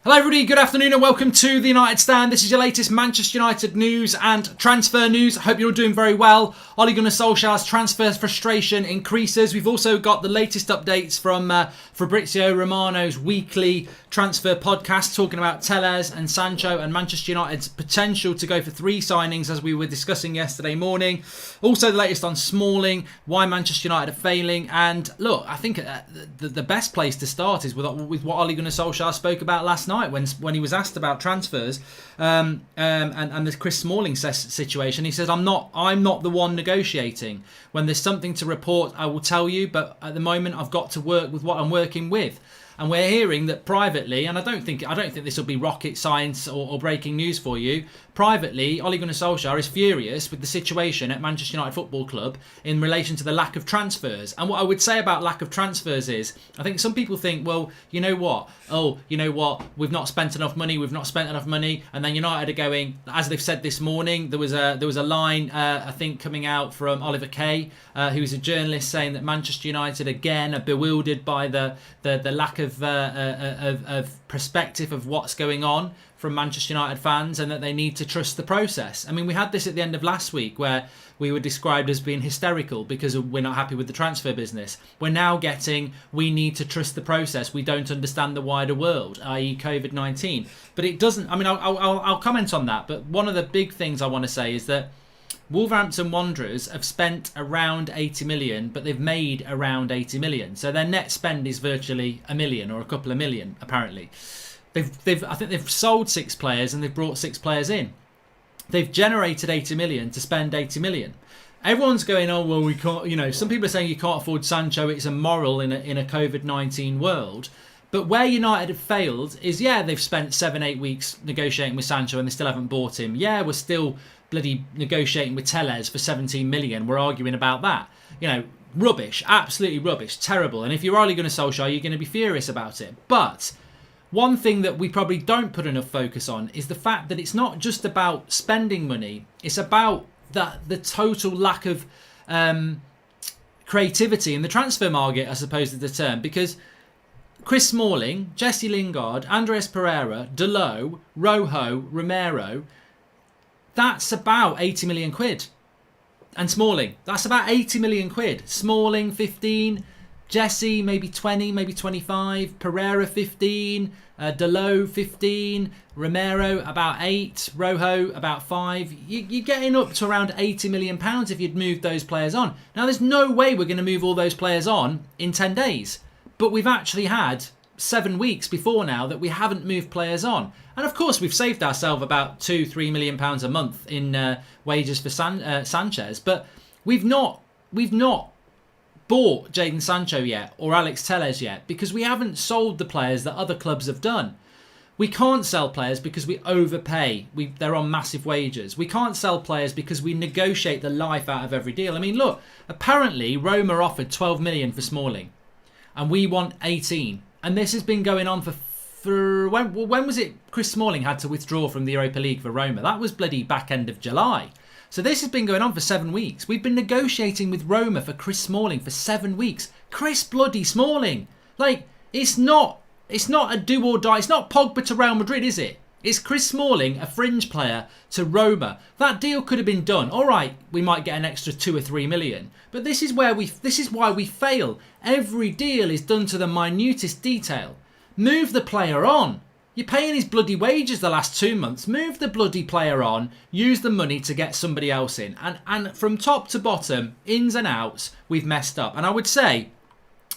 Hello everybody, good afternoon and welcome to the United Stand. This is your latest Manchester United news and transfer news. I hope you're all doing very well. Ole Gunnar Solskjaer's transfer frustration increases. We've also got the latest updates from Fabrizio Romano's weekly transfer podcast talking about Telles and Sancho and Manchester United's potential to go for 3 signings as we were discussing yesterday morning. Also the latest on Smalling, why Manchester United are failing. And look, I think the best place to start is with what Ole Gunnar Solskjaer spoke about last night when he was asked about transfers and the Chris Smalling situation. He says, I'm not the one negotiating. When there's something to report, I will tell you, but at the moment I've got to work with what I'm working with. And we're hearing that privately, and I don't think this will be rocket science or breaking news for you. Privately, Ole Gunnar Solskjaer is furious with the situation at Manchester United Football Club in relation to the lack of transfers. And what I would say about lack of transfers is, I think some people think, well, you know what? Oh, you know what? We've not spent enough money. And then United are going, as they've said this morning, there was a line, I think, coming out from Oliver Kay, who's a journalist, saying that Manchester United again are bewildered by the lack of perspective of what's going on from Manchester United fans, and that they need to trust the process. I mean, we had this at the end of last week where we were described as being hysterical because we're not happy with the transfer business. We're now getting, we need to trust the process. We don't understand the wider world, i.e. COVID-19. But it doesn't, I mean, I'll comment on that. But one of the big things I want to say is that Wolverhampton Wanderers have spent around 80 million, but they've made around 80 million. So their net spend is virtually a million or a couple of million, apparently. I think they've sold 6 players and they've brought 6 players in. They've generated 80 million to spend 80 million. Everyone's going, oh, well, we can't, some people are saying you can't afford Sancho. It's immoral in a COVID-19 world. But where United have failed is, yeah, they've spent 7-8 weeks negotiating with Sancho and they still haven't bought him. Yeah, we're still bloody negotiating with Telles for 17 million. We're arguing about that. Rubbish, absolutely rubbish, terrible. And if you're Ole Gunnar Solskjaer, you're going to be furious about it. But one thing that we probably don't put enough focus on is the fact that it's not just about spending money. It's about the total lack of creativity in the transfer market, I suppose is the term. Because Chris Smalling, Jesse Lingard, Andres Pereira, Dalot, Rojo, Romero, that's about 80 million quid. And Smalling, that's about 80 million quid. Smalling, 15. Jesse, maybe 20, maybe 25. Pereira, 15. Dalot, 15. Romero, about 8. Rojo, about 5. You're getting up to around 80 million pounds if you'd moved those players on. Now, there's no way we're going to move all those players on in 10 days. But we've actually had 7 weeks before now that we haven't moved players on. And of course, we've saved ourselves about £2-3 million a month in wages for Sanchez. But we've not bought Jadon Sancho yet or Alex Telles yet because we haven't sold the players that other clubs have done. We can't sell players because we overpay. They're on massive wages. We can't sell players because we negotiate the life out of every deal. I mean, look, apparently Roma offered 12 million for Smalling and we want 18. And this has been going on for when was it Chris Smalling had to withdraw from the Europa League for Roma? That was bloody back end of July. So this has been going on for 7 weeks. We've been negotiating with Roma for Chris Smalling for 7 weeks. Chris bloody Smalling. Like, it's not a do or die. It's not Pogba to Real Madrid, is it? It's Chris Smalling, a fringe player, to Roma. That deal could have been done. All right, we might get an extra 2 or 3 million. But this is why we fail. Every deal is done to the minutest detail. Move the player on. You're paying his bloody wages the last 2 months. Move the bloody player on. Use the money to get somebody else in. And from top to bottom, ins and outs, we've messed up. And I would say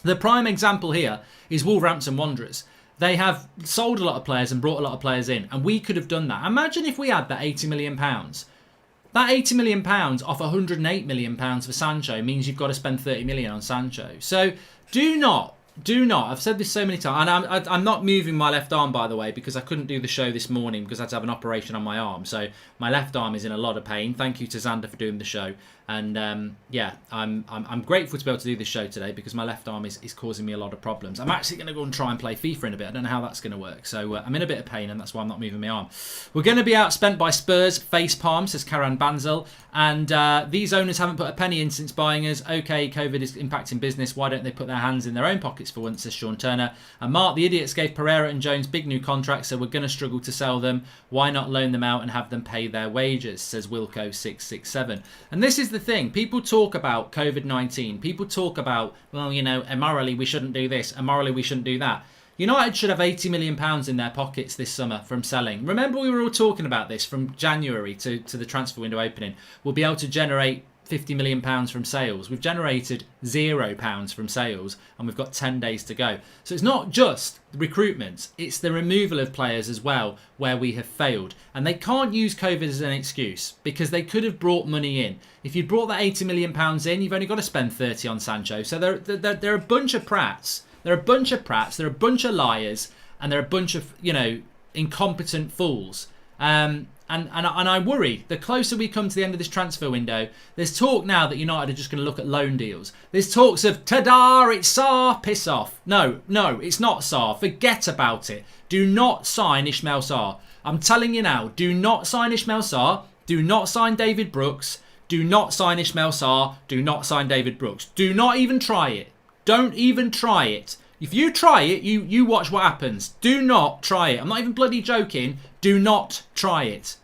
the prime example here is Wolverhampton Wanderers. They have sold a lot of players and brought a lot of players in. And we could have done that. Imagine if we had that £80 million. That £80 million off £108 million for Sancho means you've got to spend £30 million on Sancho. So do not, I've said this so many times, and I'm not moving my left arm, by the way, because I couldn't do the show this morning because I had to have an operation on my arm. So my left arm is in a lot of pain. Thank you to Xander for doing the show. And yeah, I'm grateful to be able to do this show today because my left arm is causing me a lot of problems. I'm actually going to go and try and play FIFA in a bit. I don't know how that's going to work. So I'm in a bit of pain, and that's why I'm not moving my arm. We're going to be outspent by Spurs facepalm, says Karan Banzel. And these owners haven't put a penny in since buying us. Okay, COVID is impacting business. Why don't they put their hands in their own pockets for once, says Sean Turner. And Mark, the idiots gave Pereira and Jones big new contracts, so we're going to struggle to sell them. Why not loan them out and have them pay their wages, says Wilco667. And this is the thing. People talk about COVID-19. People talk about, well, you know, immorally we shouldn't do this. Immorally we shouldn't do that. United should have £80 million in their pockets this summer from selling. Remember, we were all talking about this from January to the transfer window opening. We'll be able to generate £50 million from sales. We've generated £0 from sales, and we've got 10 days to go. So it's not just recruitment, it's the removal of players as well where we have failed. And they can't use COVID as an excuse because they could have brought money in. If you brought that £80 million in, you've only got to spend 30 on Sancho. So they're a bunch of prats. They're a bunch of prats, they're a bunch of liars, and they're a bunch of, you know, incompetent fools. And I worry, the closer we come to the end of this transfer window, there's talk now that United are just going to look at loan deals. There's talks of, ta-da, it's Sarr, piss off. No, it's not Sarr. Forget about it. Do not sign Ismail Sarr. I'm telling you now, do not sign Ismail Sarr. Do not sign David Brooks. Do not sign Ismail Sarr. Do not sign David Brooks. Do not even try it. Don't even try it. If you try it, you watch what happens. Do not try it. I'm not even bloody joking. Do not try it.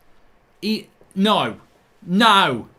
No,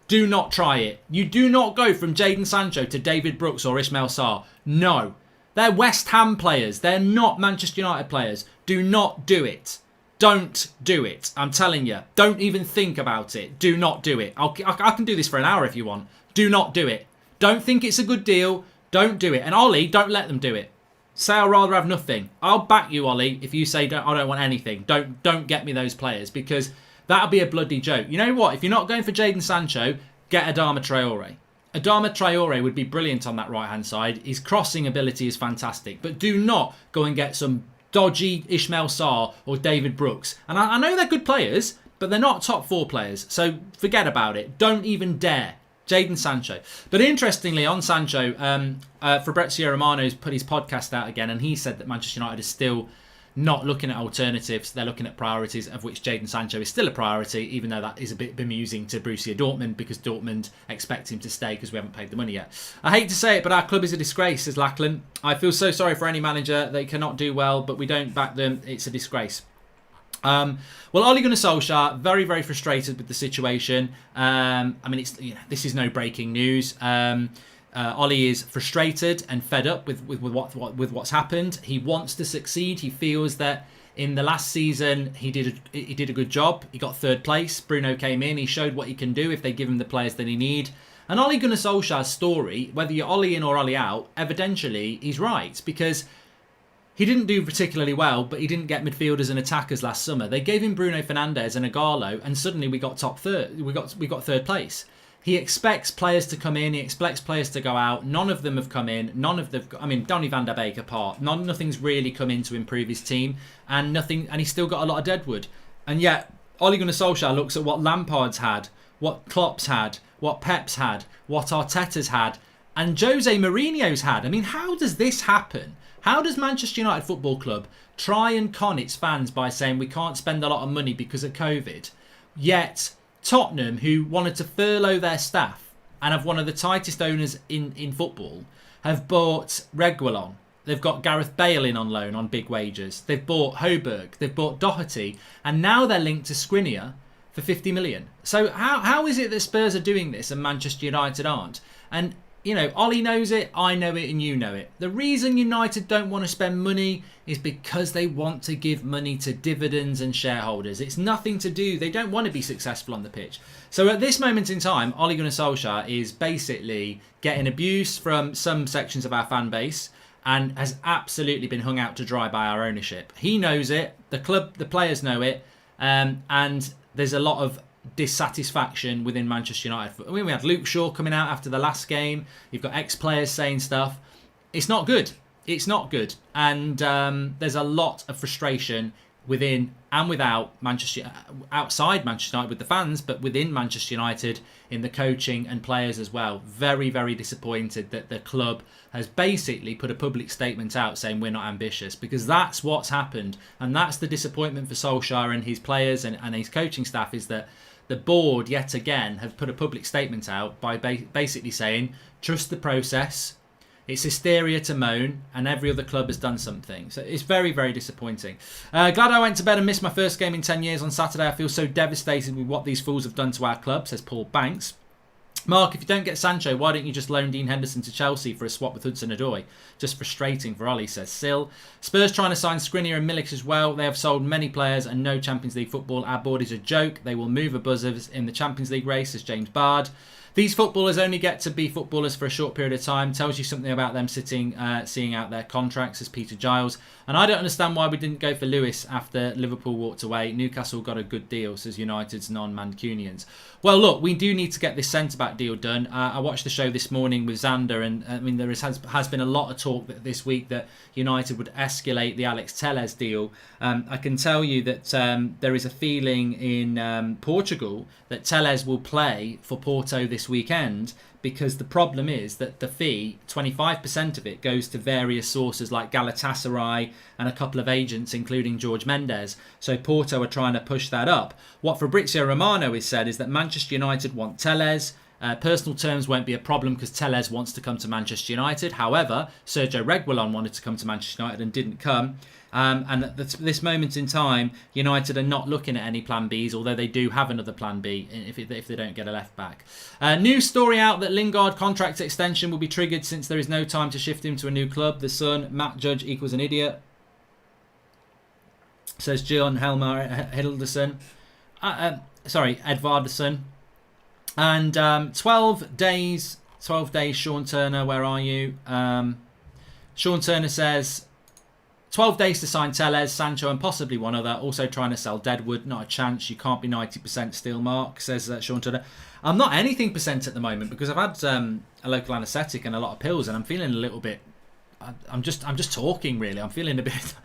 do not try it. You do not go from Jadon Sancho to David Brooks or Ismail Sarr. No. They're West Ham players. They're not Manchester United players. Do not do it. Don't do it. I'm telling you. Don't even think about it. Do not do it. I can do this for an hour if you want. Do not do it. Don't think it's a good deal. Don't do it. And Ollie, don't let them do it. Say I'd rather have nothing. I'll back you, Ollie, if you say I don't want anything. Don't get me those players because that'll be a bloody joke. You know what? If you're not going for Jadon Sancho, get Adama Traore. Adama Traore would be brilliant on that right-hand side. His crossing ability is fantastic. But do not go and get some dodgy Ismail Sarr or David Brooks. And I know they're good players, but they're not top 4 players. So forget about it. Don't even dare. Jadon Sancho. But interestingly, on Sancho, Fabrizio Romano's put his podcast out again, and he said that Manchester United is still not looking at alternatives. They're looking at priorities, of which Jadon Sancho is still a priority, even though that is a bit bemusing to Borussia Dortmund because Dortmund expect him to stay because we haven't paid the money yet. I hate to say it, but our club is a disgrace, says Lachlan. I feel so sorry for any manager. They cannot do well, but we don't back them. It's a disgrace. Well, Ole Gunnar Solskjaer, very, very frustrated with the situation. I mean, this is no breaking news. Ole is frustrated and fed up with what's happened. He wants to succeed. He feels that in the last season he did a good job. He got 3rd place. Bruno came in. He showed what he can do if they give him the players that he need. And Ole Gunnar Solskjaer's story, whether you're Ole in or Ole out, evidentially he's right because he didn't do particularly well, but he didn't get midfielders and attackers last summer. They gave him Bruno Fernandes and Ighalo, and suddenly we got top third. We got 3rd place. He expects players to come in. He expects players to go out. None of them have come in. None of them. I mean, Donny van der Beek apart. Nothing's really come in to improve his team, and he's still got a lot of deadwood. And yet, Ole Gunnar Solskjaer looks at what Lampard's had, what Klopp's had, what Pep's had, what Arteta's had, and Jose Mourinho's had. I mean, how does this happen? How does Manchester United Football Club try and con its fans by saying we can't spend a lot of money because of COVID, yet Tottenham, who wanted to furlough their staff and have one of the tightest owners in football, have bought Reguilon. They've got Gareth Bale in on loan on big wages. They've bought Højbjerg. They've bought Doherty. And now they're linked to Skriniar for 50 million. So how is it that Spurs are doing this and Manchester United aren't? And you know, Ollie knows it, I know it, and you know it. The reason United don't want to spend money is because they want to give money to dividends and shareholders. It's nothing to do. They don't want to be successful on the pitch. So at this moment in time, Ole Gunnar Solskjaer is basically getting abuse from some sections of our fan base and has absolutely been hung out to dry by our ownership. He knows it. The club, the players know it. And there's a lot of dissatisfaction within Manchester United. I mean, we had Luke Shaw coming out after the last game. You've got ex-players saying stuff. It's not good. It's not good. And there's a lot of frustration within and without Manchester, outside Manchester United with the fans, but within Manchester United in the coaching and players as well. Very, very disappointed that the club has basically put a public statement out saying we're not ambitious, because that's what's happened. And that's the disappointment for Solskjaer and his players and his coaching staff, is that the board, yet again, have put a public statement out by basically saying, trust the process. It's hysteria to moan, and every other club has done something. So it's very, very disappointing. Glad I went to bed and missed my first game in 10 years on Saturday. I feel so devastated with what these fools have done to our club, says Paul Banks. Mark, if you don't get Sancho, why don't you just loan Dean Henderson to Chelsea for a swap with Hudson-Odoi? Just frustrating for Ollie, says Sil. Spurs trying to sign Skriniar and Milik as well. They have sold many players and no Champions League football. Our board is a joke. They will move a buzzers in the Champions League race, says James Bard. These footballers only get to be footballers for a short period of time. Tells you something about them seeing out their contracts, as Peter Giles. And I don't understand why we didn't go for Lewis after Liverpool walked away. Newcastle got a good deal, says United's non-Mancunians. Well, look, we do need to get this centre-back deal done. I watched the show this morning with Xander, and I mean there has been a lot of talk this week that United would escalate the Alex Telles deal. I can tell you that there is a feeling in Portugal that Telles will play for Porto this weekend, because the problem is that the fee, 25% of it, goes to various sources like Galatasaray and a couple of agents, including George Mendes. So Porto are trying to push that up. What Fabrizio Romano has said is that Manchester United want Telles. Personal terms won't be a problem because Telles wants to come to Manchester United. However, Sergio Reguilon wanted to come to Manchester United and didn't come. And at this moment in time, United are not looking at any plan Bs, although they do have another plan B if they don't get a left back. New story out that Lingard contract extension will be triggered since there is no time to shift him to a new club. The Sun, Matt Judge equals an idiot, says John Helmar Hiddleston. Edvardsson. And 12 days, Sean Turner, where are you? Sean Turner says 12 days to sign Telles, Sancho and possibly one other. Also trying to sell Deadwood. Not a chance. You can't be 90% still, Mark, says Sean Turner. I'm not anything percent at the moment because I've had a local anaesthetic and a lot of pills, and I'm feeling a little bit... I'm just talking, really. I'm feeling a bit...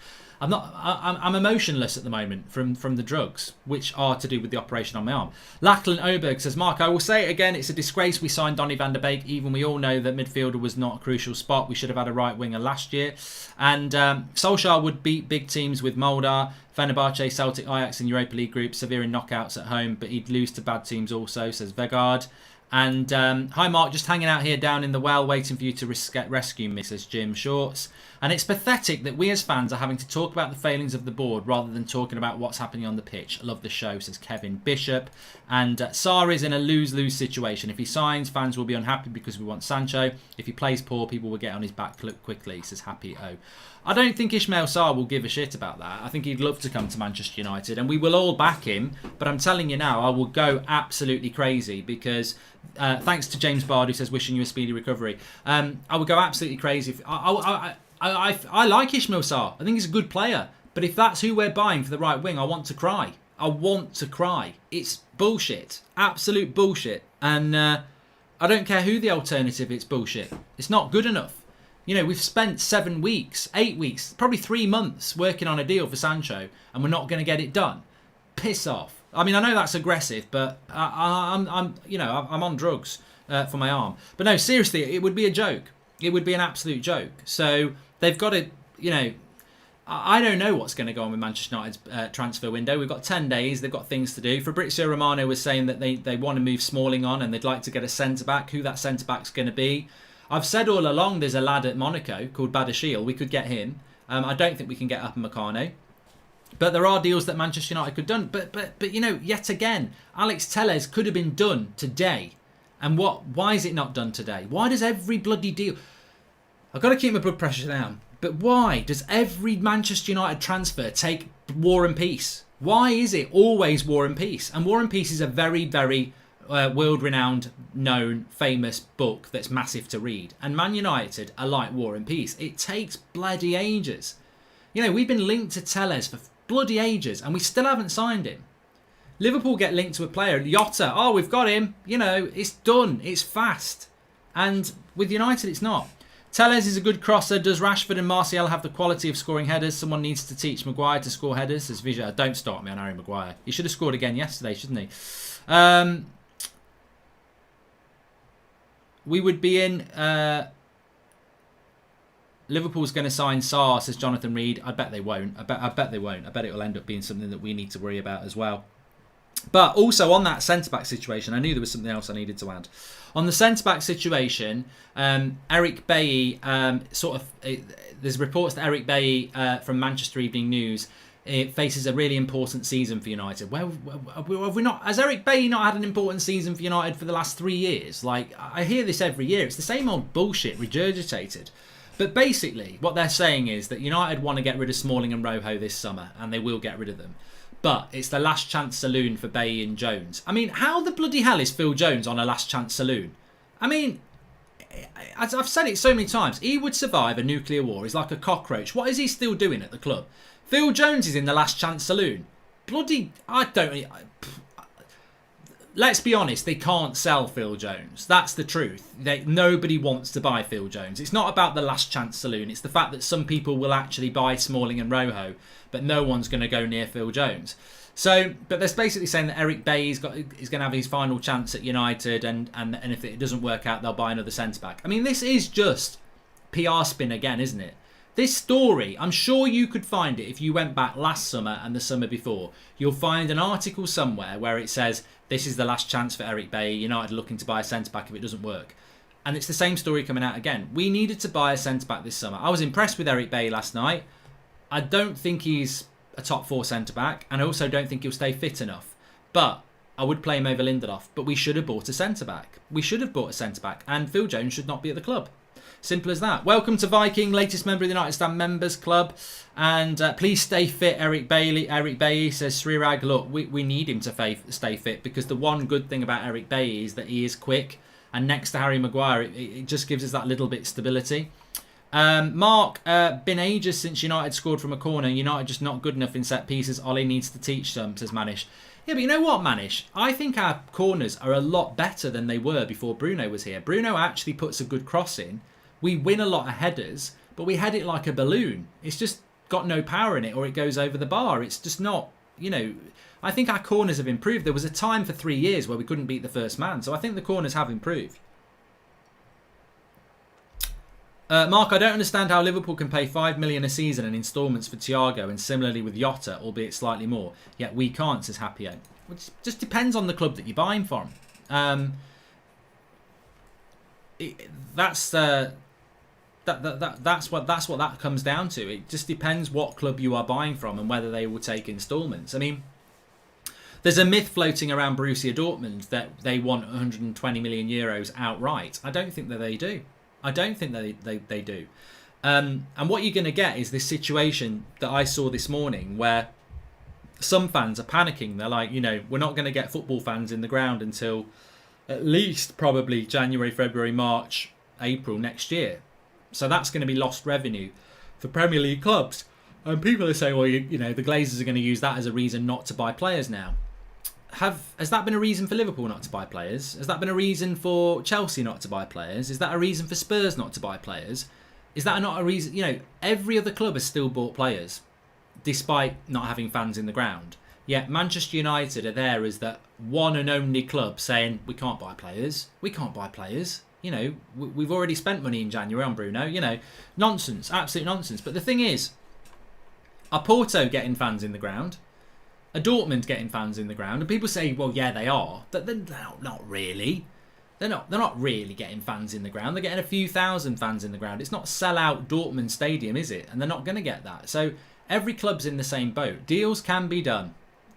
I'm emotionless at the moment from the drugs, which are to do with the operation on my arm. Lachlan Oberg says, Mark, I will say it again, it's a disgrace we signed Donny van der Beek. Even we all know that midfielder was not a crucial spot. We should have had a right winger last year. And Solskjaer would beat big teams with Moldar, Fenerbahce, Celtic, Ajax in Europa League group, severe in knockouts at home, but he'd lose to bad teams also, says Vegard. And hi Mark, just hanging out here down in the well, waiting for you to rescue me, says Jim Shorts. And it's pathetic that we as fans are having to talk about the failings of the board rather than talking about what's happening on the pitch. I love the show, says Kevin Bishop. And Sarr is in a lose-lose situation. If he signs, fans will be unhappy because we want Sancho. If he plays poor, people will get on his back quickly, says Happy O. I don't think Ismail Sarr will give a shit about that. I think he'd love to come to Manchester United, and we will all back him. But I'm telling you now, I will go absolutely crazy because... thanks to James Bard, who says wishing you a speedy recovery. I would go absolutely crazy. I like Ismail Sarr. I think he's a good player. But if that's who we're buying for the right wing, I want to cry. I want to cry. It's bullshit. Absolute bullshit. And I don't care who the alternative, it's bullshit. It's not good enough. You know, we've spent 7 weeks, 8 weeks, probably 3 months working on a deal for Sancho, and we're not going to get it done. Piss off. I mean, I know that's aggressive, but I'm on drugs for my arm. But no, seriously, it would be a joke. It would be an absolute joke. So they've got to, I don't know what's going to go on with Manchester United's transfer window. We've got 10 days. They've got things to do. Fabrizio Romano was saying that they want to move Smalling on and they'd like to get a centre-back. Who that centre-back's going to be. I've said all along there's a lad at Monaco called Badashil. We could get him. I don't think we can get Upamecano. But there are deals that Manchester United could have done. But yet again, Alex Telles could have been done today. And why is it not done today? Why does every bloody deal... I've got to keep my blood pressure down. But why does every Manchester United transfer take War and Peace? Why is it always War and Peace? And War and Peace is a very, very world-renowned, known, famous book that's massive to read. And Man United are like War and Peace. It takes bloody ages. We've been linked to Telles for bloody ages and we still haven't signed him. Liverpool get linked to a player, Jota. Oh, we've got him. It's done. It's fast. And with United, it's not. Telles is a good crosser. Does Rashford and Martial have the quality of scoring headers? Someone needs to teach Maguire to score headers. As Vija, don't start me on Harry Maguire. He should have scored again yesterday, shouldn't he? We would be in... Liverpool's going to sign Sarr, says Jonathan Reed. I bet they won't. I bet they won't. I bet it will end up being something that we need to worry about as well. But also on that centre-back situation, I knew there was something else I needed to add. On the centre-back situation, Eric Bailly, there's reports that Eric Bailly from Manchester Evening News faces a really important season for United. Well, have we not? Has Eric Bailly not had an important season for United for the last 3 years? Like, I hear this every year. It's the same old bullshit regurgitated. But basically, what they're saying is that United want to get rid of Smalling and Rojo this summer, and they will get rid of them. But it's the last chance saloon for Bailly and Jones. I mean, how the bloody hell is Phil Jones on a last chance saloon? I mean, as I've said it so many times, he would survive a nuclear war. He's like a cockroach. What is he still doing at the club? Phil Jones is in the last chance saloon. Bloody, let's be honest, they can't sell Phil Jones. That's the truth. Nobody wants to buy Phil Jones. It's not about the last chance saloon. It's the fact that some people will actually buy Smalling and Rojo, but no one's going to go near Phil Jones. So, but they're basically saying that Eric Bailly is going to have his final chance at United, and if it doesn't work out, they'll buy another centre-back. I mean, this is just PR spin again, isn't it? This story, I'm sure you could find it if you went back last summer and the summer before. You'll find an article somewhere where it says, this is the last chance for Eric Bailly, United looking to buy a centre-back if it doesn't work. And it's the same story coming out again. We needed to buy a centre-back this summer. I was impressed with Eric Bailly last night. I don't think he's a top 4 centre-back, and I also don't think he'll stay fit enough. But I would play him over Lindelof. But we should have bought a centre-back. We should have bought a centre-back, and Phil Jones should not be at the club. Simple as that. Welcome to Viking, latest member of the United Stand Members Club. And please stay fit, Eric Bailly. Eric Bailly says, Srirag, look, we need him to stay fit, because the one good thing about Eric Bailly is that he is quick. And next to Harry Maguire, it just gives us that little bit of stability. Mark, been ages since United scored from a corner. United just not good enough in set pieces. Ollie needs to teach them, says Manish. Yeah, but you know what, Manish? I think our corners are a lot better than they were before Bruno was here. Bruno actually puts a good cross in. We win a lot of headers, but we head it like a balloon. It's just got no power in it, or it goes over the bar. It's just not, I think our corners have improved. There was a time for 3 years where we couldn't beat the first man, so I think the corners have improved. Mark, I don't understand how Liverpool can pay $5 million a season in instalments for Thiago, and similarly with Jota, albeit slightly more. Yet we can't, says Happio. Which just depends on the club that you're buying from. That's what that comes down to. It just depends what club you are buying from and whether they will take instalments. I mean, there's a myth floating around Borussia Dortmund that they want 120 million euros outright. I don't think that they do. I don't think they do. And what you're going to get is this situation that I saw this morning where some fans are panicking. They're like, we're not going to get football fans in the ground until at least probably January, February, March, April next year. So that's going to be lost revenue for Premier League clubs. And people are saying, well, the Glazers are going to use that as a reason not to buy players now. Has that been a reason for Liverpool not to buy players? Has that been a reason for Chelsea not to buy players? Is that a reason for Spurs not to buy players? Is that not a reason? Every other club has still bought players, despite not having fans in the ground. Yet Manchester United are there as that one and only club saying, we can't buy players. We can't buy players. We've already spent money in January on Bruno. Nonsense, absolute nonsense. But the thing is, are Porto getting fans in the ground? Are Dortmund getting fans in the ground? And people say, well, yeah, they are. But they're not really. They're not really getting fans in the ground. They're getting a few thousand fans in the ground. It's not sell-out Dortmund Stadium, is it? And they're not going to get that. So every club's in the same boat. Deals can be done.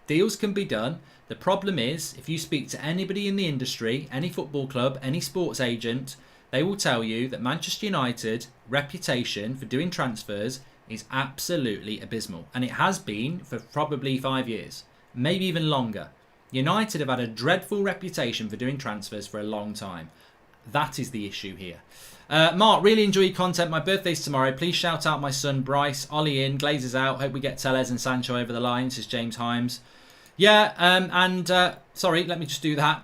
Deals can be done. The problem is, if you speak to anybody in the industry, any football club, any sports agent, they will tell you that Manchester United reputation for doing transfers is absolutely abysmal. And it has been for probably 5 years, maybe even longer. United have had a dreadful reputation for doing transfers for a long time. That is the issue here. Mark, really enjoy your content. My birthday's tomorrow. Please shout out my son Bryce. Ollie in, Glazers out. Hope we get Telles and Sancho over the line, says James Himes. Yeah, sorry, let me just do that.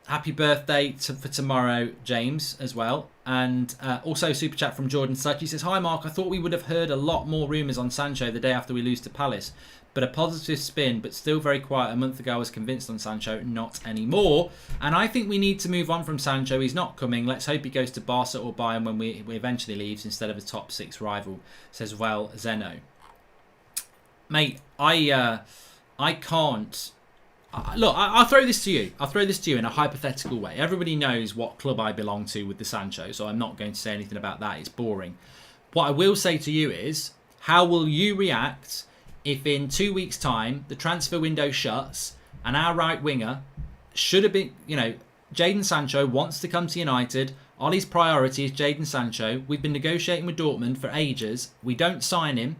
Happy birthday for tomorrow, James, as well. And also super chat from Jordan Such. He says, "Hi Mark, I thought we would have heard a lot more rumours on Sancho the day after we lose to Palace. But a positive spin, but still very quiet. A month ago I was convinced on Sancho, not anymore. And I think we need to move on from Sancho. He's not coming. Let's hope he goes to Barca or Bayern when we eventually leaves instead of a top 6 rival," says Well Zeno. Mate, I can't... Look, I'll throw this to you. I'll throw this to you in a hypothetical way. Everybody knows what club I belong to with the Sancho, so I'm not going to say anything about that. It's boring. What I will say to you is, how will you react if in 2 weeks' time the transfer window shuts and our right winger should have been, Jadon Sancho wants to come to United. Ollie's priority is Jadon Sancho. We've been negotiating with Dortmund for ages. We don't sign him.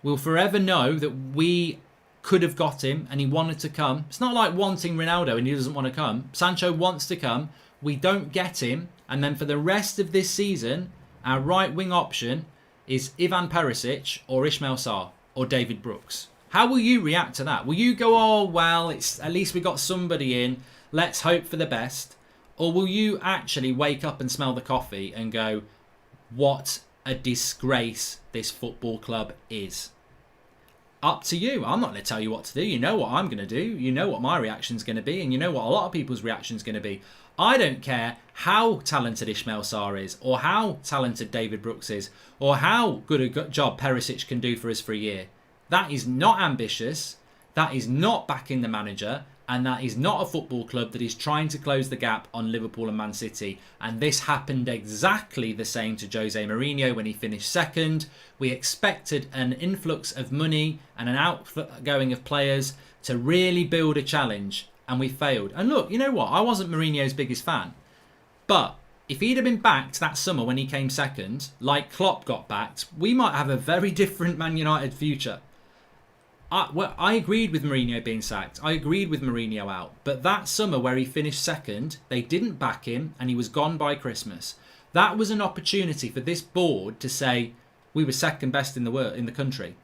We'll forever know that we could have got him and he wanted to come. It's not like wanting Ronaldo and he doesn't want to come. Sancho wants to come. We don't get him. And then for the rest of this season, our right wing option is Ivan Perisic or Ismail Sarr or David Brooks. How will you react to that? Will you go, oh, well, it's at least we got somebody in. Let's hope for the best. Or will you actually wake up and smell the coffee and go, what a disgrace this football club is? Up to you. I'm not going to tell you what to do. You know what I'm going to do. You know what my reaction's going to be. And you know what a lot of people's reaction's going to be. I don't care how talented Ismail Sarr is, or how talented David Brooks is, or how good a job Perisic can do for us for a year. That is not ambitious. That is not backing the manager. And that is not a football club that is trying to close the gap on Liverpool and Man City. And this happened exactly the same to Jose Mourinho when he finished second. We expected an influx of money and an outgoing of players to really build a challenge. And we failed. And look, you know what? I wasn't Mourinho's biggest fan. But if he'd have been backed that summer when he came second, like Klopp got backed, we might have a very different Man United future. I agreed with Mourinho being sacked. I agreed with Mourinho out. But that summer where he finished second, they didn't back him and he was gone by Christmas. That was an opportunity for this board to say, we were second best in the world, in the country.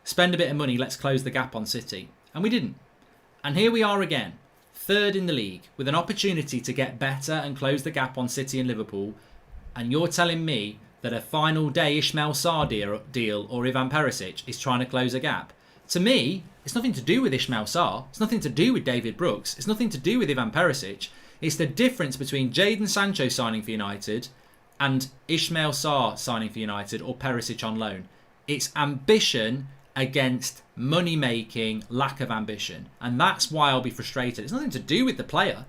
Spend a bit of money, let's close the gap on City. And we didn't. And here we are again, third in the league, with an opportunity to get better and close the gap on City and Liverpool. And you're telling me that a final day Ismail Sarr deal or Ivan Perisic is trying to close a gap? To me, it's nothing to do with Ismail Sarr. It's nothing to do with David Brooks. It's nothing to do with Ivan Perisic. It's the difference between Jadon Sancho signing for United and Ismail Sarr signing for United or Perisic on loan. It's ambition against money-making, lack of ambition. And that's why I'll be frustrated. It's nothing to do with the player.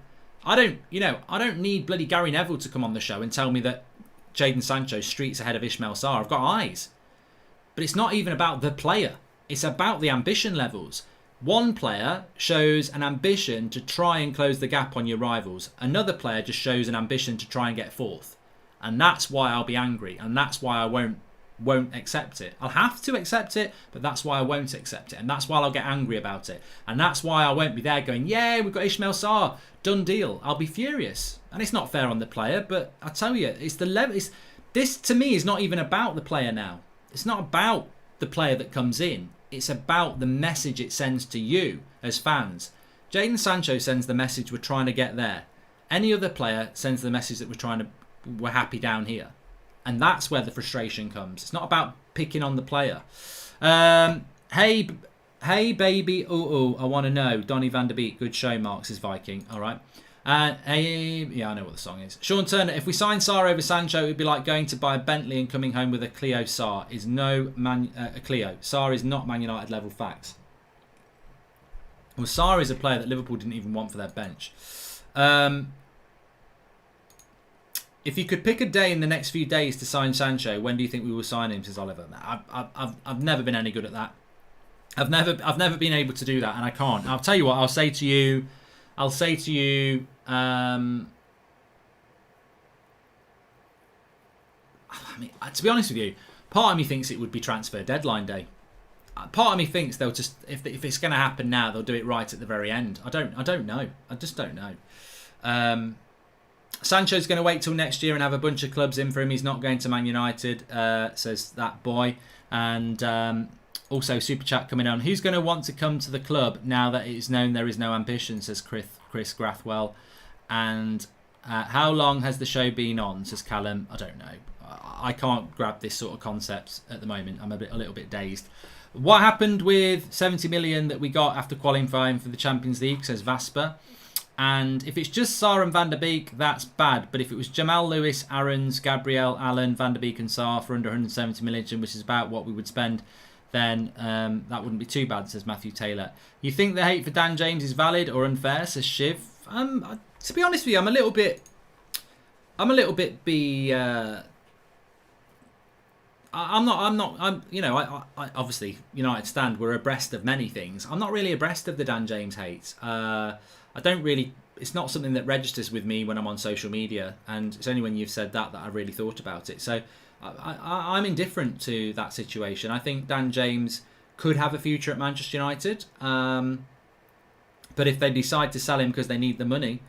I don't need bloody Gary Neville to come on the show and tell me that Jadon Sancho streets ahead of Ismail Sarr. I've got eyes. But it's not even about the player. It's about the ambition levels. One player shows an ambition to try and close the gap on your rivals. Another player just shows an ambition to try and get fourth. And that's why I'll be angry. And that's why I won't accept it. I'll have to accept it, but that's why I won't accept it. And that's why I'll get angry about it. And that's why I won't be there going, yeah, we've got Ismail Sarr, done deal. I'll be furious. And it's not fair on the player, but I tell you, it's the level. This to me is not even about the player now. It's not about the player that comes in. It's about the message it sends to you as fans. Jadon Sancho sends the message we're trying to get there. Any other player sends the message that we're happy down here. And that's where the frustration comes. It's not about picking on the player. Hey baby, I want to know. Donny van der Beek, good show, Marks is Viking. All right. Hey, yeah, I know what the song is. Sean Turner, if we sign Sarr over Sancho, it would be like going to buy a Bentley and coming home with a Clio. Sarr is a Clio. Sarr is not Man United level facts. Well, Sarr is a player that Liverpool didn't even want for their bench. If you could pick a day in the next few days to sign Sancho, when do you think we will sign him? Says Oliver. I've never been any good at that. I've never been able to do that, and I can't. I'll tell you what. I'll say to you. I mean, to be honest with you, part of me thinks it would be transfer deadline day. Part of me thinks they'll just, if it's going to happen now, they'll do it right at the very end. I don't know. I just don't know. Sancho's going to wait till next year and have a bunch of clubs in for him. He's not going to Man United, says that boy. And also, Super Chat coming on. Who's going to want to come to the club now that it is known there is no ambition, says Chris Grathwell. And How long has the show been on, says Callum? I don't know. I can't grab this sort of concept at the moment. I'm a little bit dazed. What happened with 70 million that we got after qualifying for the Champions League, says Vasper. And if it's just Sarr and Van der Beek, that's bad. But if it was Jamal Lewis, Aarons, Gabriel, Allen, Van der Beek and Sarr for under 170 million, which is about what we would spend, then that wouldn't be too bad, says Matthew Taylor. You think the hate for Dan James is valid or unfair, says Shiv? To be honest with you, I'm a little bit I obviously United stand. We're abreast of many things. I'm not really abreast of the Dan James hate. It's not something that registers with me when I'm on social media, and it's only when you've said that I really thought about it. So I'm indifferent to that situation. I think Dan James could have a future at Manchester United, but if they decide to sell him because they need the money,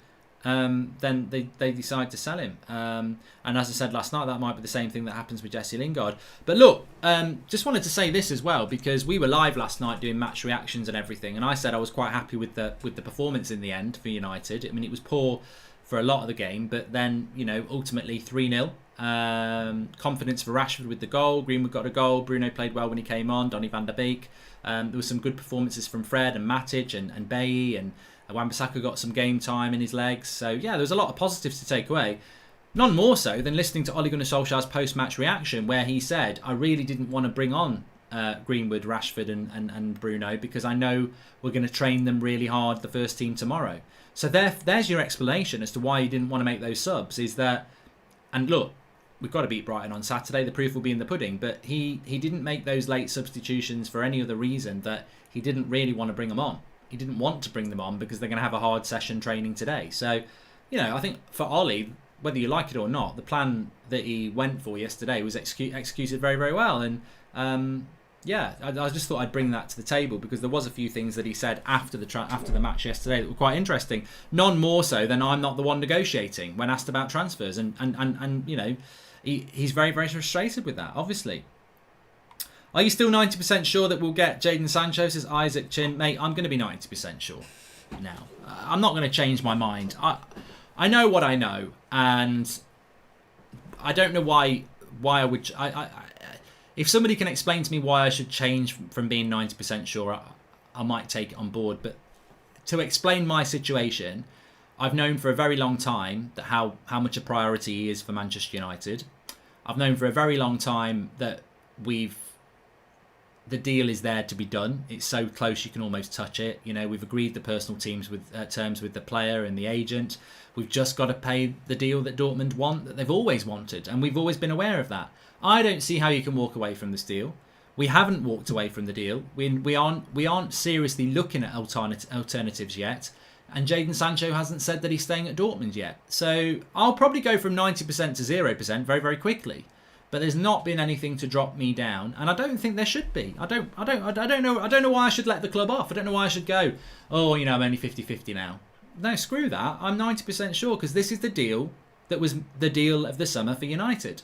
then they decide to sell him. And as I said last night, that might be the same thing that happens with Jesse Lingard. But look, just wanted to say this as well, because we were live last night doing match reactions and everything, and I said I was quite happy with the performance in the end for United. I mean, it was poor for a lot of the game, but then ultimately 3-0. Confidence for Rashford with the goal. Greenwood got a goal. Bruno played well when he came on. Donny van der Beek. There were some good performances from Fred and Matic and Bailly, and Wan-Bissaka got some game time in his legs. So yeah, there was a lot of positives to take away. None more so than listening to Ole Gunnar Solskjaer's post-match reaction, where he said, I really didn't want to bring on Greenwood, Rashford and Bruno, because I know we're going to train them really hard, the first team tomorrow. So there's your explanation as to why he didn't want to make those subs, is that, and look, we've got to beat Brighton on Saturday, the proof will be in the pudding, but he didn't make those late substitutions for any other reason that he didn't really want to bring them on. He didn't want to bring them on because they're going to have a hard session training today. So, I think for Ollie, whether you like it or not, the plan that he went for yesterday was executed very, very well. And I just thought I'd bring that to the table, because there was a few things that he said after the match yesterday that were quite interesting. None more so than I'm not the one negotiating when asked about transfers, and he's very, very frustrated with that, obviously. Are you still 90% sure that we'll get Jadon Sancho, says Isaac Chin? Mate, I'm going to be 90% sure now. I'm not going to change my mind. I know what I know, and I don't know why I would... if somebody can explain to me why I should change from being 90% sure, I might take it on board. But to explain my situation, I've known for a very long time that how much a priority he is for Manchester United. I've known for a very long time that the deal is there to be done. It's so close you can almost touch it. We've agreed the personal terms with the player and the agent. We've just got to pay the deal that Dortmund want, that they've always wanted, and we've always been aware of that. I don't see how you can walk away from this deal. We haven't walked away from the deal. We aren't seriously looking at alternatives yet, and Jadon Sancho hasn't said that he's staying at Dortmund yet. So I'll probably go from 90% to 0% very, very quickly. But there's not been anything to drop me down, and I don't think there should be. I don't know why I should let the club off. I don't know why I should go, I'm only 50-50 now. No, screw that. I'm 90% sure, because this is the deal that was the deal of the summer for United,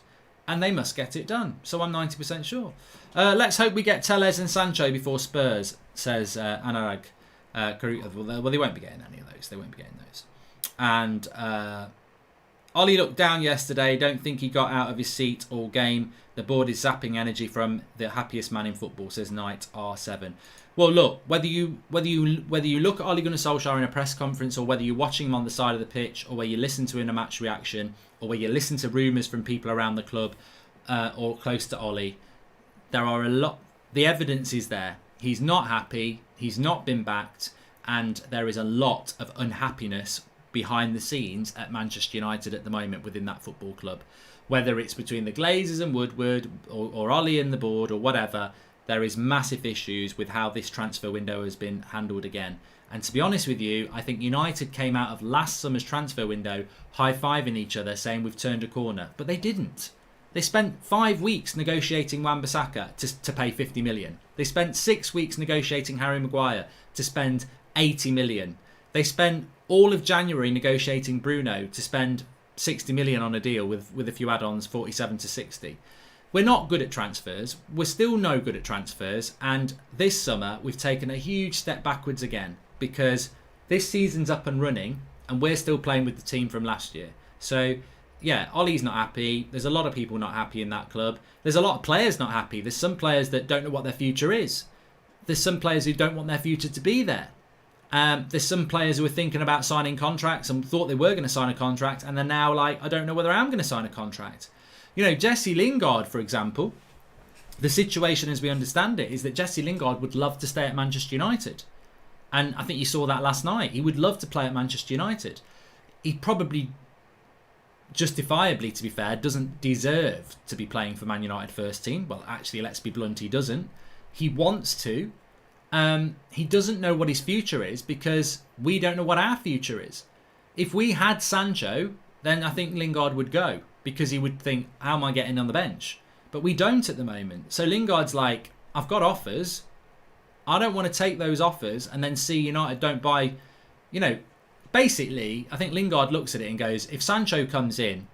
and they must get it done. So I'm 90% sure. Let's hope we get Telles and Sancho before Spurs, says Anurag. Well, they won't be getting any of those. They won't be getting those. And Ollie looked down yesterday. Don't think he got out of his seat all game. The board is zapping energy from the happiest man in football, says Knight R7. Well, look, whether you look at Ole Gunnar Solskjaer in a press conference, or whether you're watching him on the side of the pitch, or where you listen to him in a match reaction, or where you listen to rumours from people around the club or close to Ollie, there are a lot. The evidence is there. He's not happy. He's not been backed, and there is a lot of unhappiness behind the scenes at Manchester United at the moment within that football club. Whether it's between the Glazers and Woodward, or Ollie and the board, or whatever, there is massive issues with how this transfer window has been handled again. And to be honest with you, I think United came out of last summer's transfer window high-fiving each other, saying we've turned a corner. But they didn't. They spent 5 weeks negotiating Wan-Bissaka to pay 50 million. They spent 6 weeks negotiating Harry Maguire to spend 80 million. They spent all of January negotiating Bruno to spend 60 million on a deal with a few add-ons, 47 to 60. We're not good at transfers. We're still no good at transfers. And this summer, we've taken a huge step backwards again, because this season's up and running and we're still playing with the team from last year. So, yeah, Ollie's not happy. There's a lot of people not happy in that club. There's a lot of players not happy. There's some players that don't know what their future is. There's some players who don't want their future to be there. There's some players who are thinking about signing contracts and thought they were going to sign a contract, and they're now like, I don't know whether I'm going to sign a contract. You know, Jesse Lingard, for example, the situation as we understand it is that Jesse Lingard would love to stay at Manchester United. And I think you saw that last night. He would love to play at Manchester United. He probably, justifiably to be fair, doesn't deserve to be playing for Man United first team. Well, actually, let's be blunt, he doesn't. He wants to. He doesn't know what his future is because we don't know what our future is. If we had Sancho, then I think Lingard would go because he would think, how am I getting on the bench? But we don't at the moment. So Lingard's like, I've got offers. I don't want to take those offers and then see United don't buy. You know, basically, I think Lingard looks at it and goes, if Sancho comes in,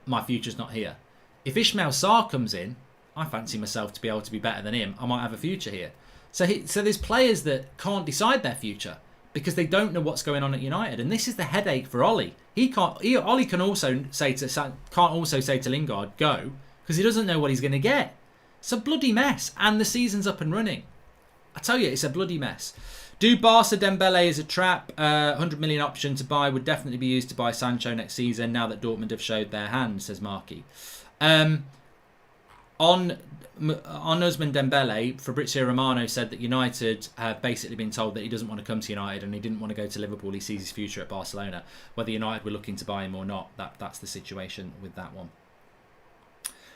my future's not here. If Ismail Sarr comes in, I fancy myself to be able to be better than him. I might have a future here. So there's players that can't decide their future because they don't know what's going on at United, and this is the headache for Ollie. Ollie can also say to Lingard, go, because he doesn't know what he's going to get. It's a bloody mess, and the season's up and running. I tell you, it's a bloody mess. Do Barca Dembele as a trap? 100 million option to buy would definitely be used to buy Sancho next season. Now that Dortmund have showed their hand, says Marky. On Ousmane Dembele, Fabrizio Romano said that United have basically been told that he doesn't want to come to United and he didn't want to go to Liverpool. He sees his future at Barcelona. Whether United were looking to buy him or not, that's the situation with that one.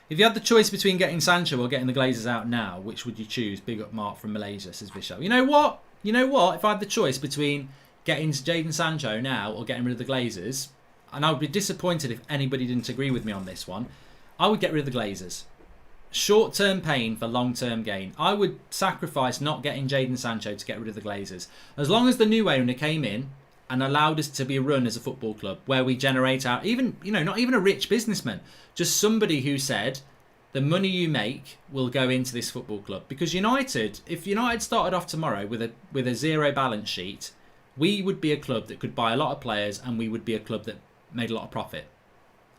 If you had the choice between getting Sancho or getting the Glazers out now, which would you choose? Big up Mark from Malaysia, says Vishal. You know what? If I had the choice between getting Jadon Sancho now or getting rid of the Glazers, and I would be disappointed if anybody didn't agree with me on this one, I would get rid of the Glazers. Short-term pain for long-term gain. I would sacrifice not getting Jadon Sancho to get rid of the Glazers. As long as the new owner came in and allowed us to be run as a football club where we generate out, not even a rich businessman, just somebody who said, the money you make will go into this football club. Because if United started off tomorrow with a zero balance sheet, we would be a club that could buy a lot of players and we would be a club that made a lot of profit.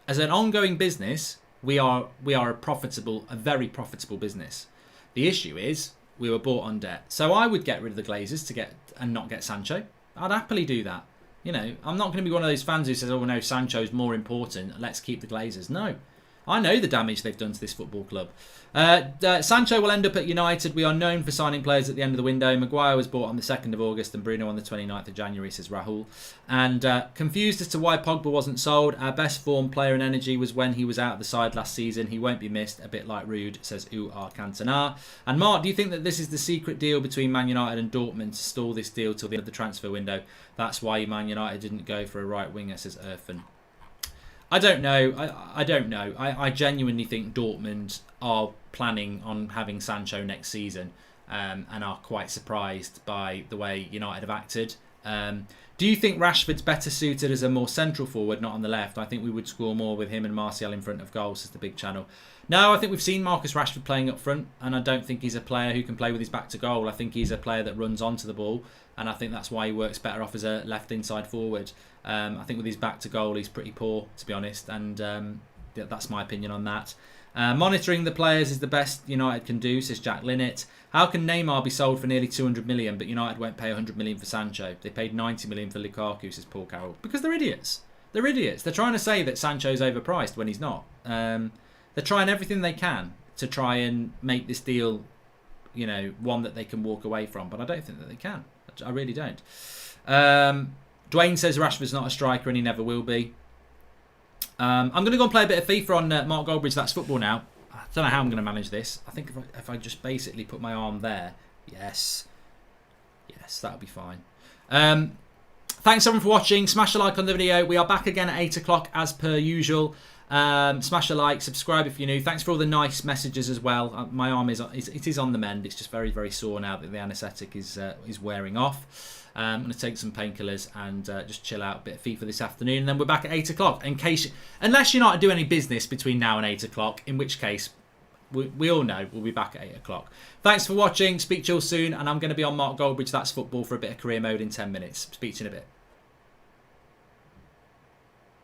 As an ongoing business, we are a very profitable business. The issue is we were bought on debt. So I would get rid of the Glazers and not get Sancho. I'd happily do that. I'm not going to be one of those fans who says, oh no, Sancho's more important, let's keep the Glazers. No. I know the damage they've done to this football club. Sancho will end up at United. We are known for signing players at the end of the window. Maguire was bought on the 2nd of August and Bruno on the 29th of January, says Rahul. And confused as to why Pogba wasn't sold. Our best form player and energy was when he was out of the side last season. He won't be missed, a bit like Rude, says U.R. Cantona. And Mark, do you think that this is the secret deal between Man United and Dortmund to stall this deal till the end of the transfer window? That's why Man United didn't go for a right winger, says Irfan. I don't know. I don't know. I genuinely think Dortmund are planning on having Sancho next season and are quite surprised by the way United have acted. Do you think Rashford's better suited as a more central forward, not on the left? I think we would score more with him and Martial in front of goals, says the big channel. No, I think we've seen Marcus Rashford playing up front, and I don't think he's a player who can play with his back to goal. I think he's a player that runs onto the ball, and I think that's why he works better off as a left inside forward. I think with his back to goal, he's pretty poor, to be honest, and that's my opinion on that. Monitoring the players is the best United can do, says Jack Linnett. How can Neymar be sold for nearly 200 million, but United won't pay 100 million for Sancho? They paid 90 million for Lukaku, says Paul Carroll. Because they're idiots. They're idiots. They're trying to say that Sancho's overpriced when he's not. They're trying everything they can to try and make this deal, one that they can walk away from. But I don't think that they can. I really don't. Dwayne says Rashford's not a striker and he never will be. I'm going to go and play a bit of FIFA on Mark Goldbridge. That's football now. I don't know how I'm going to manage this. I think if I just basically put my arm there. Yes, that'll be fine. Thanks everyone for watching. Smash a like on the video. We are back again at 8 o'clock as per usual. Smash a like, subscribe if you're new. Thanks for all the nice messages as well. My arm is on the mend. It's just very, very sore now that the anaesthetic is wearing off. I'm going to take some painkillers and just chill out a bit of FIFA this afternoon, and then we're back at 8 o'clock. Unless you're not doing any business between now and 8 o'clock, in which case we all know we'll be back at 8 o'clock. Thanks for watching. Speak to you all soon, and I'm going to be on Mark Goldbridge. That's football for a bit of career mode in 10 minutes. Speak to you in a bit.